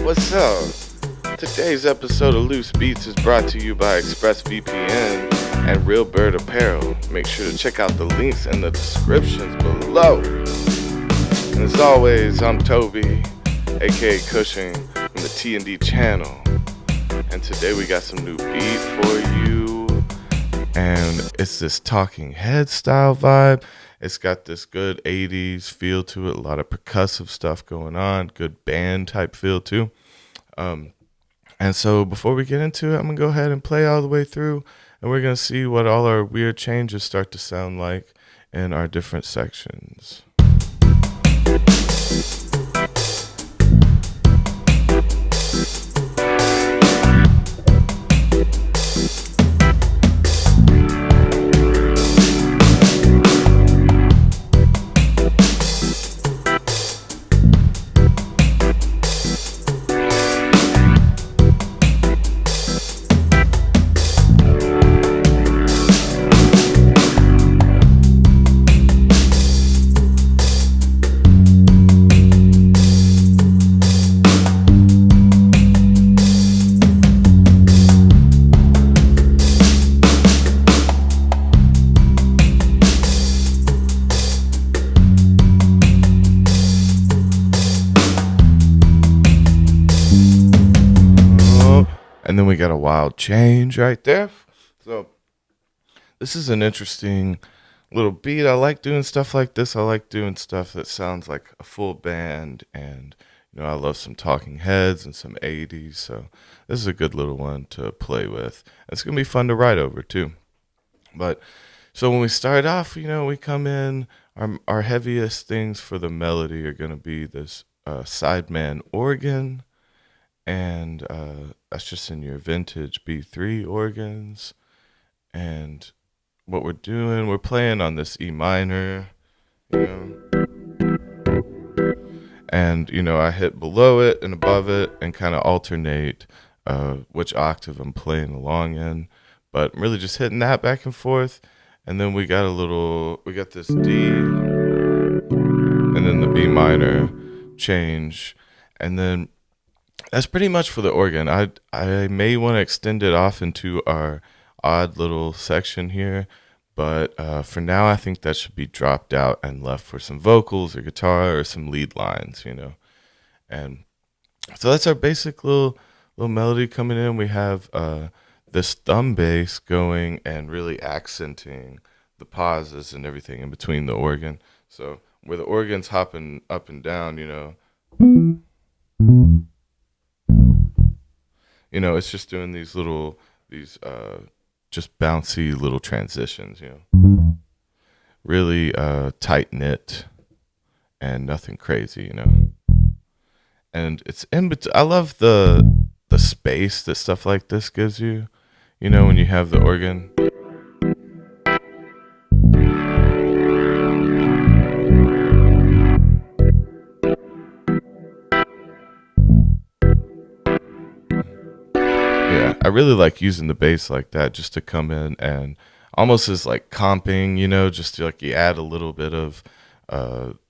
What's up? Today's episode of Loose Beats is brought to you by ExpressVPN and Real Bird Apparel. Make sure to check out the links in the descriptions below. And as always, I'm Toby A.K.A. Kushing from the T&D channel. And today we got some new beat for you. And it's this Talking Head style vibe. It's got this good 80's feel to it, a lot of percussive stuff going on, good band type feel too. And so before we get into it, I'm going to go ahead and play all the way through, and we're going to see what all our weird changes start to sound like in our different sections. And then we got a wild change right there. So this is an interesting little beat. I like doing stuff like this. I like doing stuff that sounds like a full band. And, I love some Talking Heads and some 80's. So this is a good little one to play with. It's going to be fun to write over too. But so when we start off, we come in, our heaviest things for the melody are going to be this sideman organ. And that's just in your vintage B3 organs. And what we're doing, we're playing on this E minor, and I hit below it and above it and kind of alternate which octave I'm playing along in, but I'm really just hitting that back and forth. And then we got this D and then the B minor change, and then that's pretty much for the organ. I may want to extend it off into our odd little section here, but for now I think that should be dropped out and left for some vocals or guitar or some lead lines, And so that's our basic little melody coming in. We have this thumb bass going and really accenting the pauses and everything in between the organ. So where the organ's hopping up and down, it's just doing these just bouncy little transitions, really tight knit and nothing crazy, And it's in between. I love the space that stuff like this gives you, when you have the organ. Yeah, I really like using the bass like that just to come in and almost as like comping, just to, like, you add a little bit of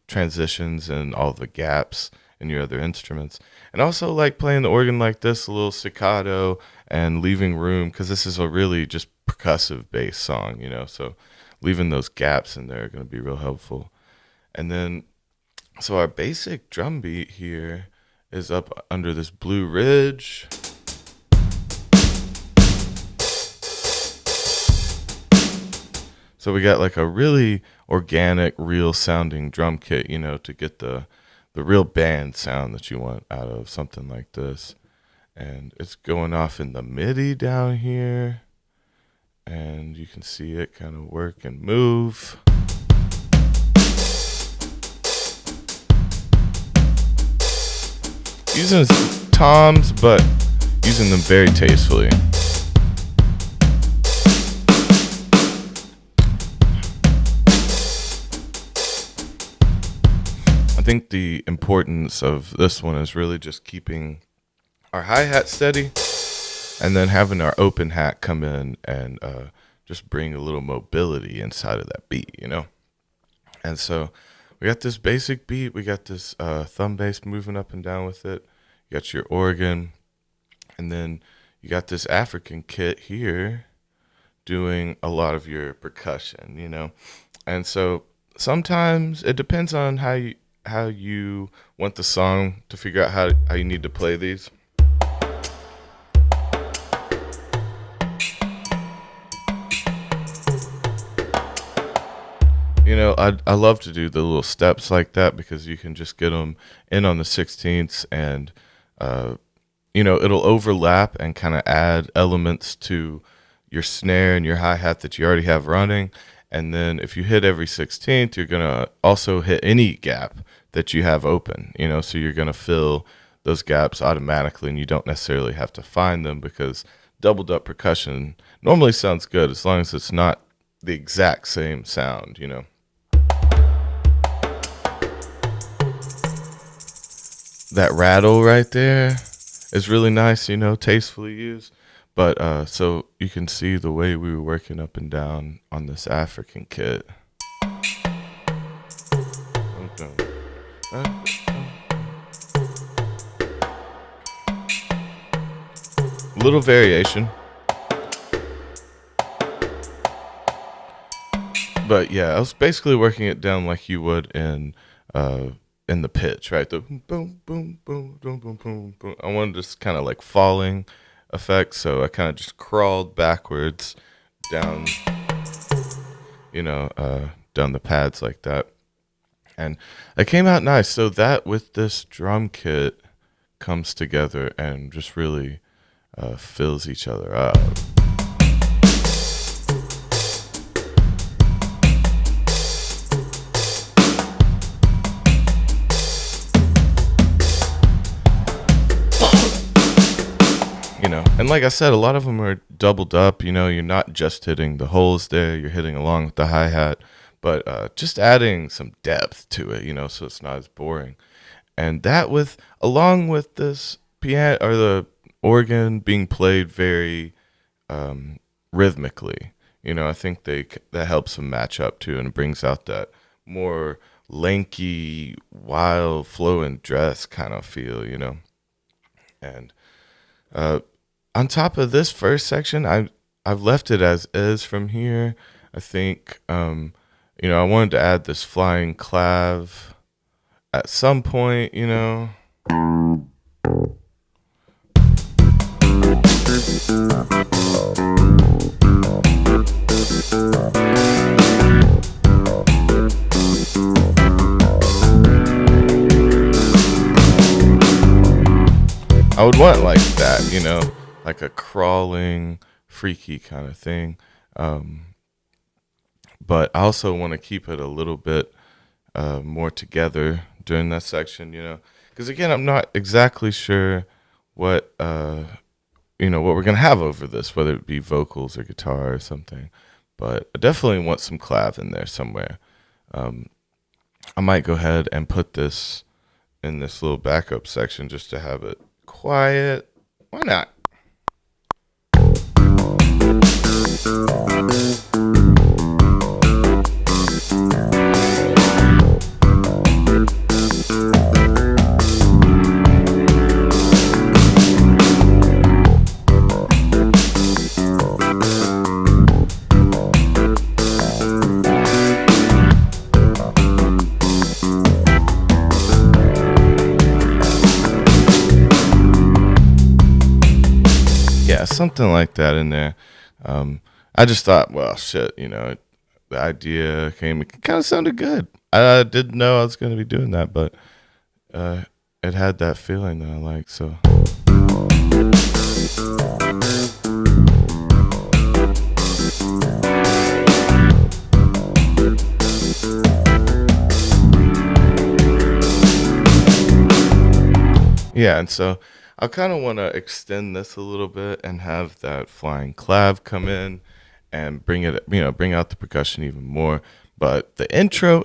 transitions and all the gaps in your other instruments. And also like playing the organ like this, a little staccato and leaving room, because this is a really just percussive bass song, so leaving those gaps in there are going to be real helpful. And then, so our basic drum beat here is up under this Blue Ridge. So we got like a really organic, real sounding drum kit, to get the real band sound that you want out of something like this. And it's going off in the MIDI down here. And you can see it kind of work and move. Using toms, but using them very tastefully. I think the importance of this one is really just keeping our hi-hat steady and then having our open hat come in and just bring a little mobility inside of that beat, And so we got this basic beat. We got this thumb bass moving up and down with it. you got your organ, and then you got this African kit here doing a lot of your percussion, And so sometimes it depends on how you want the song to figure out how you need to play these. I love to do the little steps like that because you can just get them in on the 16ths, and it'll overlap and kind of add elements to your snare and your hi-hat that you already have running. And then if you hit every 16th, you're going to also hit any gap that you have open, so you're going to fill those gaps automatically, and you don't necessarily have to find them because doubled up percussion normally sounds good as long as it's not the exact same sound. That rattle right there is really nice, tastefully used. But so you can see the way we were working up and down on this African kit. Little variation. But yeah, I was basically working it down like you would in the pitch, right? The boom, boom, boom, boom, boom, boom, boom. I wanted this kind of like falling effect, so I kind of just crawled backwards down, down the pads like that, and it came out nice. So that with this drum kit comes together and just really fills each other up. And like I said, a lot of them are doubled up. You're not just hitting the holes there, you're hitting along with the hi-hat, but just adding some depth to it, so it's not as boring. And that along with this piano or the organ being played very rhythmically, I think that helps them match up too, and it brings out that more lanky, wild, flowing dress kind of feel, And on top of this first section, I've left it as is from here. I think I wanted to add this flying clav at some point, I would want like that, like a crawling, freaky kind of thing. But I also want to keep it a little bit more together during that section, because again, I'm not exactly sure what what we're gonna have over this, whether it be vocals or guitar or something. But I definitely want some clav in there somewhere. I might go ahead and put this in this little backup section just to have it quiet. Why not? Yeah, something like that in there. I just thought, well, shit, the idea came. It kind of sounded good. I didn't know I was going to be doing that, but it had that feeling that I like. So. Yeah, and so I kind of want to extend this a little bit and have that flying clav come in and bring out the percussion even more. But the intro,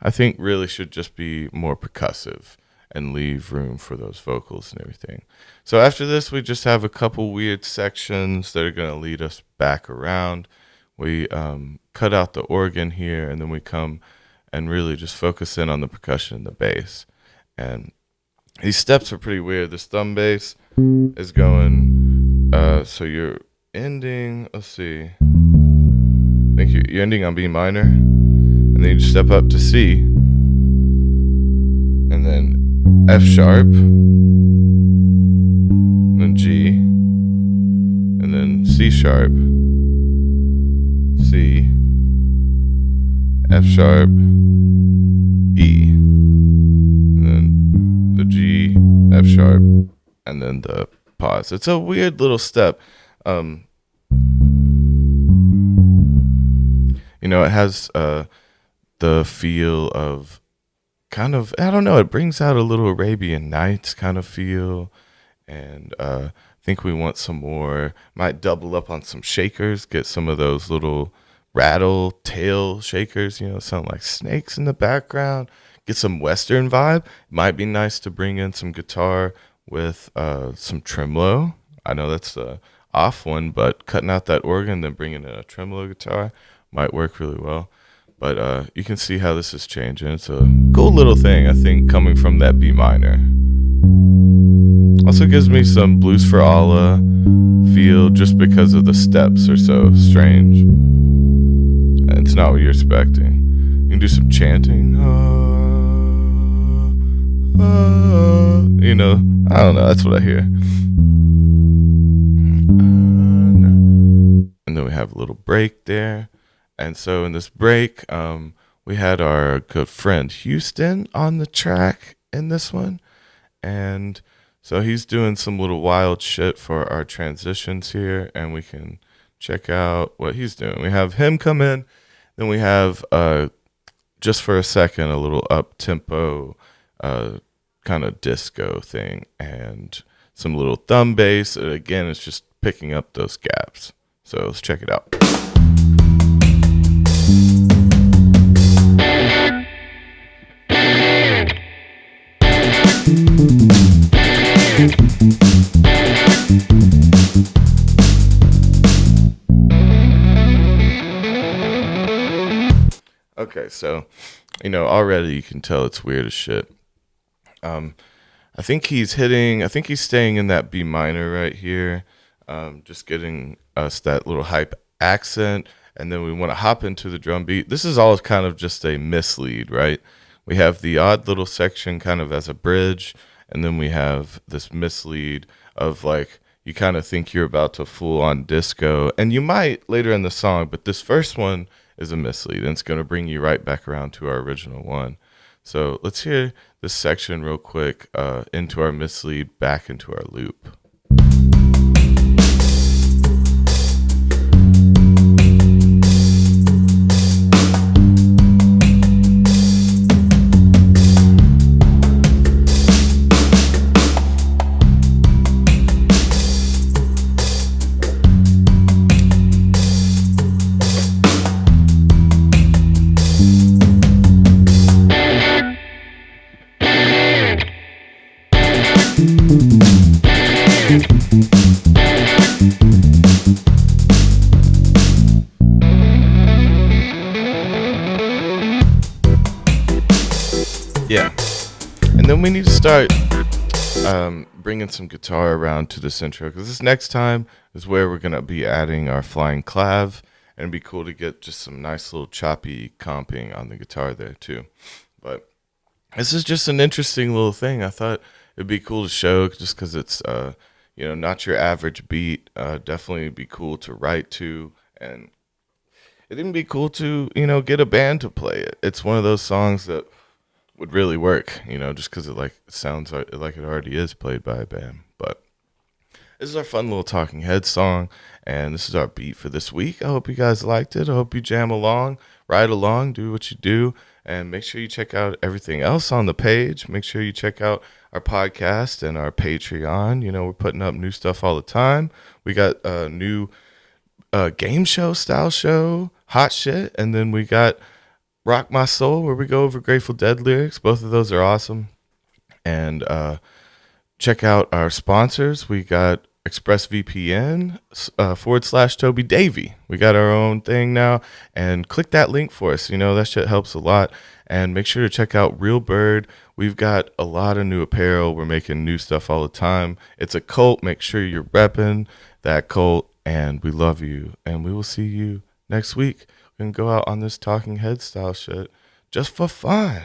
I think really should just be more percussive and leave room for those vocals and everything. So after this, we just have a couple weird sections that are going to lead us back around. We cut out the organ here, and then we come and really just focus in on the percussion and the bass. And These steps are pretty weird. This thumb bass is going, so you're ending, let's see, I think you're ending on B minor, and then you just step up to C, and then F sharp, and then G, and then C sharp, C, F sharp, E, and then the G, F sharp, and then the pause. It's a weird little step. It has the feel of kind of, I don't know, it brings out a little Arabian Nights kind of feel. And I think we want some more, might double up on some shakers, get some of those little rattle tail shakers, sound like snakes in the background, get some Western vibe. Might be nice to bring in some guitar with some tremolo. I know that's a off one, but cutting out that organ, then bringing in a tremolo guitar might work really well. But you can see how this is changing. It's a cool little thing, I think, coming from that B minor. Also gives me some Blues for Allah feel just because of the steps are so strange. And it's not what you're expecting. You can do some chanting. I don't know. That's what I hear. And then we have a little break there. And so in this break, we had our good friend Houston on the track in this one. And so he's doing some little wild shit for our transitions here. And we can check out what he's doing. We have him come in. Then we have, just for a second, a little up-tempo kind of disco thing. And some little thumb bass. Again, it's just picking up those gaps. So let's check it out. Okay, so, already you can tell it's weird as shit. I think he's staying in that B minor right here, just getting us that little hype accent, and then we want to hop into the drum beat. This is all kind of just a mislead, right? We have the odd little section kind of as a bridge, and then we have this mislead of like, you kind of think you're about to full on disco, and you might later in the song, but this first one is a mislead, and it's going to bring you right back around to our original one. So let's hear this section real quick, into our mislead, back into our loop. Yeah, and then we need to start bringing some guitar around to this intro, because this next time is where we're going to be adding our flying clav, and it'd be cool to get just some nice little choppy comping on the guitar there too. But this is just an interesting little thing. I thought it'd be cool to show just because it's, not your average beat. Definitely be cool to write to, and it'd even be cool to, get a band to play it. It's one of those songs that would really work, just because it sounds like it already is played by a band. But this is our fun little Talking Heads song, and this is our beat for this week. I hope you guys liked it. I hope you jam along, ride along, do what you do, and make sure you check out everything else on the page. Make sure you check out our podcast and our Patreon. We're putting up new stuff all the time. We got a new game show style show, Hot Shit, and then we got Rock My Soul, where we go over Grateful Dead lyrics. Both of those are awesome. And check out our sponsors. We got ExpressVPN / Toby Davy. We got our own thing now, and click that link for us. That shit helps a lot. And make sure to check out Real Bird. We've got a lot of new apparel. We're making new stuff all the time. It's a cult. Make sure you're repping that cult, and we love you. And we will see you next week. We can go out on this talking head style shit just for fun.